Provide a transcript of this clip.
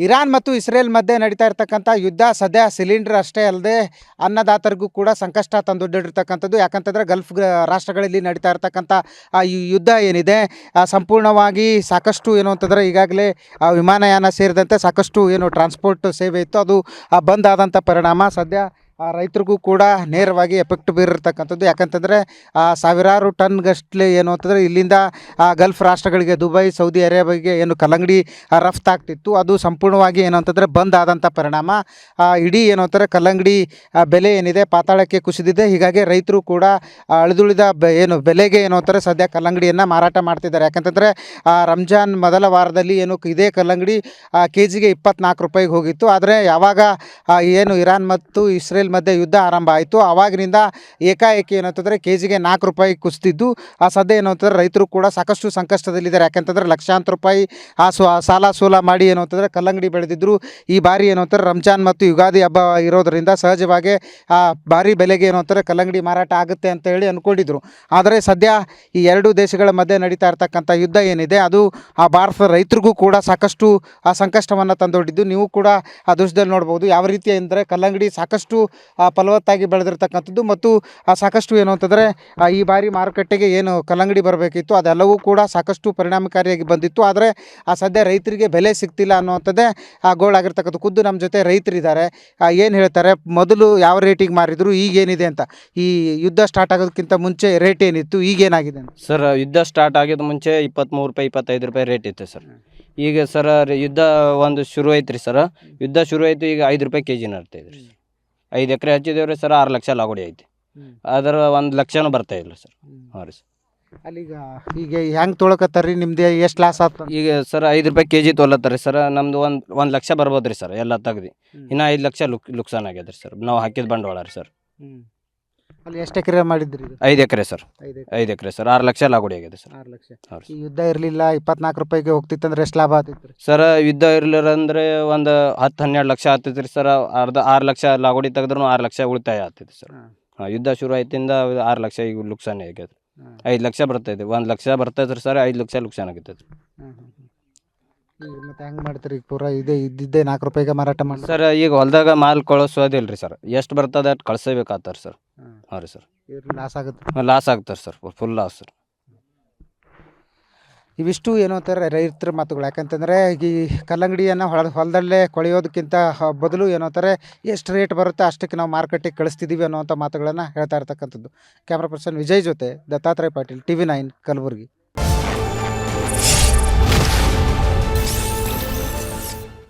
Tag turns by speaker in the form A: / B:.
A: Iran ಮತ್ತು Israel ಮಧ್ಯೆ ನಡೀತಾ ಇರ್ತಕ್ಕಂಥ ಯುದ್ಧ ಸದ್ಯ ಸಿಲಿಂಡರ್ ಅಷ್ಟೇ ಅಲ್ಲದೆ ಅನ್ನದಾತರಿಗೂ ಕೂಡ ಸಂಕಷ್ಟ ತಂದೊಡ್ಡಿರ್ತಕ್ಕಂಥದ್ದು. ಯಾಕಂತಂದರೆ ರಾಷ್ಟ್ರಗಳಲ್ಲಿ ನಡೀತಾ ಇರ್ತಕ್ಕಂಥ ಈ ಯುದ್ಧ ಏನಿದೆ ಸಂಪೂರ್ಣವಾಗಿ ಸಾಕಷ್ಟು ಏನು ಅಂತಂದರೆ ಈಗಾಗಲೇ ವಿಮಾನಯಾನ ಸೇರಿದಂತೆ ಸಾಕಷ್ಟು ಏನು ಟ್ರಾನ್ಸ್ಪೋರ್ಟ್ ಸೇವೆ ಇತ್ತು ಅದು ಬಂದ್ ಆದಂಥ ಪರಿಣಾಮ ಸದ್ಯ ರೈತರಿಗೂ ಕೂಡ ನೇರವಾಗಿ ಎಫೆಕ್ಟ್ ಬೀರಿರ್ತಕ್ಕಂಥದ್ದು. ಯಾಕಂತಂದರೆ ಸಾವಿರಾರು ಟನ್ಗಷ್ಟಲೆ ಏನು ಅಂತಂದರೆ ಇಲ್ಲಿಂದ ಗಲ್ಫ್ ರಾಷ್ಟ್ರಗಳಿಗೆ ದುಬೈ, ಸೌದಿ ಅರೇಬಿಯಾಗೆ ಏನು ಕಲ್ಲಂಗಡಿ ರಫ್ತಾಗ್ತಿತ್ತು ಅದು ಸಂಪೂರ್ಣವಾಗಿ ಏನು ಅಂತಂದರೆ ಬಂದ್ ಆದಂಥ ಪರಿಣಾಮ ಇಡೀ ಏನು ಅಂತಾರೆ ಕಲ್ಲಂಗಡಿ ಬೆಲೆ ಏನಿದೆ ಪಾತಾಳಕ್ಕೆ ಕುಸಿದಿದೆ. ಹೀಗಾಗಿ ರೈತರು ಕೂಡ ಅಳಿದುಳಿದ ಏನು ಬೆಲೆಗೆ ಏನು ಅಂತಾರೆ ಸದ್ಯ ಕಲ್ಲಂಗಡಿಯನ್ನು ಮಾರಾಟ ಮಾಡ್ತಿದ್ದಾರೆ. ಯಾಕಂತಂದರೆ ರಂಜಾನ್ ಮೊದಲ ವಾರದಲ್ಲಿ ಏನು ಇದೇ ಕಲ್ಲಂಗಡಿ ಕೆಜಿಗೆ 24 ರೂಪಾಯಿಗೆ ಹೋಗಿತ್ತು. ಆದರೆ ಯಾವಾಗ ಏನು ಇರಾನ್ ಮತ್ತು ಇಸ್ರೇಲ್ ಮಧ್ಯೆ ಯುದ್ಧ ಆರಂಭ ಆಯಿತು ಆವಾಗಿನಿಂದ ಏಕಾಏಕಿ ಏನಂತಂದರೆ ಕೆಜಿಗೆ 4 ರೂಪಾಯಿ ಕುಸಿದಿದ್ದು ಸದ್ಯ ಏನು ಅಂತಂದರೆ ರೈತರು ಕೂಡ ಸಾಕಷ್ಟು ಸಂಕಷ್ಟದಲ್ಲಿದ್ದಾರೆ. ಯಾಕೆಂತಂದರೆ ಲಕ್ಷಾಂತರ ರೂಪಾಯಿ ಸಾಲ ಸೂಲ ಮಾಡಿ ಏನು ಅಂತಂದರೆ ಕಲ್ಲಂಗಡಿ ಬೆಳೆದಿದ್ದರು. ಈ ಬಾರಿ ಏನು ಅಂತಾರೆ ರಂಜಾನ್ ಮತ್ತು ಯುಗಾದಿ ಹಬ್ಬ ಇರೋದರಿಂದ ಸಹಜವಾಗಿ ಭಾರಿ ಬೆಲೆಗೆ ಏನು ಅಂತಾರೆ ಕಲ್ಲಂಗಡಿ ಮಾರಾಟ ಆಗುತ್ತೆ ಅಂತ ಹೇಳಿ ಅಂದ್ಕೊಂಡಿದ್ರು. ಆದರೆ ಸದ್ಯ ಈ ಎರಡೂ ದೇಶಗಳ ಮಧ್ಯೆ ನಡೀತಾ ಇರ್ತಕ್ಕಂಥ ಯುದ್ಧ ಏನಿದೆ ಅದು ಭಾರತದ ರೈತರಿಗೂ ಕೂಡ ಸಾಕಷ್ಟು ಸಂಕಷ್ಟವನ್ನು ತಂದೊಡ್ಡಿದ್ದು. ನೀವು ಕೂಡ ಆ ದೃಶ್ಯದಲ್ಲಿ ನೋಡ್ಬೋದು ಯಾವ ರೀತಿ ಅಂದರೆ ಕಲ್ಲಂಗಡಿ ಸಾಕಷ್ಟು ಫಲವತ್ತಾಗಿ ಬೆಳೆದಿರ್ತಕ್ಕಂಥದ್ದು ಮತ್ತು ಸಾಕಷ್ಟು ಏನು ಅಂತಂದರೆ ಈ ಬಾರಿ ಮಾರುಕಟ್ಟೆಗೆ ಏನು ಕಲ್ಲಂಗಡಿ ಬರಬೇಕಿತ್ತು ಅದೆಲ್ಲವೂ ಕೂಡ ಸಾಕಷ್ಟು ಪರಿಣಾಮಕಾರಿಯಾಗಿ ಬಂದಿತ್ತು. ಆದರೆ ಸದ್ಯ ರೈತರಿಗೆ ಬೆಲೆ ಸಿಗ್ತಿಲ್ಲ ಅನ್ನುವಂಥದ್ದೇ ಗೋಳಾಗಿರ್ತಕ್ಕಂಥ. ಖುದ್ದು ನಮ್ಮ ಜೊತೆ ರೈತರಿದ್ದಾರೆ, ಏನು ಹೇಳ್ತಾರೆ ಮೊದಲು ಯಾವ ರೇಟಿಗೆ ಮಾರಿದ್ರು ಈಗೇನಿದೆ ಅಂತ, ಈ ಯುದ್ಧ ಸ್ಟಾರ್ಟ್ ಆಗೋದಕ್ಕಿಂತ ಮುಂಚೆ ರೇಟ್ ಏನಿತ್ತು ಈಗೇನಾಗಿದೆ ಅಂತ?
B: ಸರ್ ಯುದ್ಧ ಸ್ಟಾರ್ಟ್ ಆಗಿದ ಮುಂಚೆ 23 ರೂಪಾಯಿ 25 ರೂಪಾಯಿ ರೇಟ್ ಇತ್ತು ಸರ್. ಈಗ ಸರ ಯುದ್ಧ ಒಂದು ಶುರು ಐತ್ರಿ ಸರ, ಯುದ್ಧ ಶುರು ಆಯಿತು ಈಗ 5 ರೂಪಾಯಿ ಕೆಜಿ ನಡ್ತಾಯಿದ್ರಿ ಸರ್. 5 ಎಕರೆ ಹಚ್ಚಿದೇವ್ರಿ ಸರ್, 6 ಲಕ್ಷ ಲಾಗೋಡಿ ಐತಿ. ಅದರ 1 ಲಕ್ಷನೂ ಬರ್ತಾ ಇಲ್ಲ ಸರ್. ಹಾಂ ರೀ ಸರ್.
A: ಅಲ್ಲಿಗ ಈಗ ಹೆಂಗೆ ತೊಳಕತ್ತಾರ ರೀ, ನಿಮ್ದು ಎಷ್ಟು ಲಾಸ್ ಆಗ್ತದೆ
B: ಈಗ ಸರ್ 5 ರೂಪಾಯಿ ಕೆಜಿ ತೊಲತ್ತಾರ ಸರ್. ನಮ್ದು 1 ಲಕ್ಷ ಬರ್ಬೋದು ರೀ ಸರ್ ಎಲ್ಲ ತೆಗ್ದು. ಇನ್ನು 5 ಲಕ್ಷ ಲುಕ್ಸಾನ್ ಆಗ್ಯದ ರೀ ಸರ್ ನಾವು ಹಾಕಿದ ಬಂಡವಾಳ ರೀ ಸರ್.
A: ಅಲ್ಲಿ ಎಷ್ಟು ಎಕರೆ ಮಾಡಿದ್ರಿ?
B: 5 ಎಕರೆ ಸರ್. 5 ಎಕರೆ ಸರ್, 6 ಲಕ್ಷ ಲಾಗೋಡಿ ಆಗಿದೆ ಸರ್.
A: 6 ಲಕ್ಷ.
B: ಹಾಂ ರೀ.
A: ಈ ಯುದ್ಧ ಇರಲಿಲ್ಲ 24 ರೂಪಾಯಿಗೆ ಹೋಗ್ತಿತ್ತಂದ್ರೆ ಎಷ್ಟು ಲಾಭ ಆಗ್ತಿತ್ತು ರೀ
B: ಸರ್? ಯುದ್ಧ ಇರಲಿಲ್ಲ ಅಂದರೆ ಒಂದು 10-12 ಲಕ್ಷ ಆಗ್ತೈತೆ ರೀ ಸರ್. 6 ಲಕ್ಷ ಲಾಗೋಡಿ ತೆಗೆದ್ರೂ 6 ಲಕ್ಷ ಉಳಿತಾಯ ಆಗ್ತೈತೆ ಸರ್. ಹಾಂ, ಯುದ್ಧ ಶುರು ಆಯ್ತಿಂದ 6 ಲಕ್ಷ ಈಗ ಲುಕ್ಸಾನೆ ಆಗ್ಯದ. 5 ಲಕ್ಷ ಬರ್ತೈತೆ, 1 ಲಕ್ಷ ಬರ್ತೈತೆ ರೀ ಸರ್, 5 ಲಕ್ಷ ಲುಕ್ಸಾನ್ ಆಗೈತೆ
A: ಈಗ ಮತ್ತೆ ಹೆಂಗೆ ಮಾಡ್ತೀರಿ? ಈಗ ಪೂರಾ ಇದ್ದಿದ್ದೇ 4 ರೂಪಾಯಿಗೆ ಮಾರಾಟ ಮಾಡಿ
B: ಸರ್. ಈಗ ಹೊಲ್ದಾಗ ಮಾಲ್ ಕಳಿಸೋದಿಲ್ಲ ರೀ ಸರ್, ಎಷ್ಟು ಬರ್ತದೆ ಅಷ್ಟು ಕಳ್ಸಬೇಕಾಗ್ತಾರೆ ಸರ್. ಹಾಂ ರೀ ಸರ್.
A: ಲಾಸ್ ಆಗುತ್ತೆ.
B: ಲಾಸ್ ಆಗ್ತಾರೆ ಸರ್, ಫುಲ್ ಲಾಸ್ ಸರ್.
A: ಇವಿಷ್ಟು ಏನು ಅಂತಾರೆ ರೈತರ ಮಾತುಗಳು. ಯಾಕಂತಂದರೆ ಈ ಕಲ್ಲಂಗಡಿಯನ್ನು ಹೊಲದಲ್ಲೇ ಕೊಳೆಯೋದಕ್ಕಿಂತ ಬದಲು ಏನು ಅಂತಾರೆ ಎಷ್ಟು ರೇಟ್ ಬರುತ್ತೆ ಅಷ್ಟಕ್ಕೆ ನಾವು ಮಾರ್ಕೆಟಿಗೆ ಕಳಿಸ್ತಿದ್ದೀವಿ ಅನ್ನೋವಂಥ ಮಾತುಗಳನ್ನು ಹೇಳ್ತಾ ಇರ್ತಕ್ಕಂಥದ್ದು. ಕ್ಯಾಮ್ರಾ ಪರ್ಸನ್ ವಿಜಯ್ ಜೊತೆ ದತ್ತಾತ್ರೇಯ ಪಾಟೀಲ್, TV9 ಕಲಬುರಗಿ.